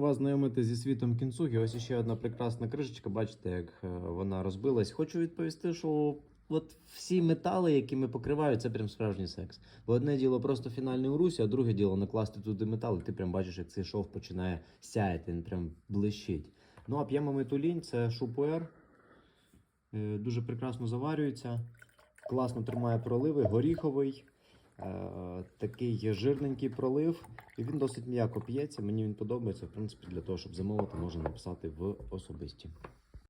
вас знайомити зі світом кінцуги. Ось ще одна прекрасна кришечка, бачите, як вона розбилась. Хочу відповісти, що от всі метали, якими покривають, це прям справжній секс. Бо одне діло просто фінальний у русі, а друге діло накласти туди метал, і ти прям бачиш, як цей шов починає сяяти, він прям блищить. Ну а п'ємо ми тулінь, це шупуер. Дуже прекрасно заварюється, класно тримає проливи, горіховий. Такий жирненький пролив, і він досить м'яко п'ється, мені він подобається. В принципі, для того, щоб замовити, можна написати в особисті.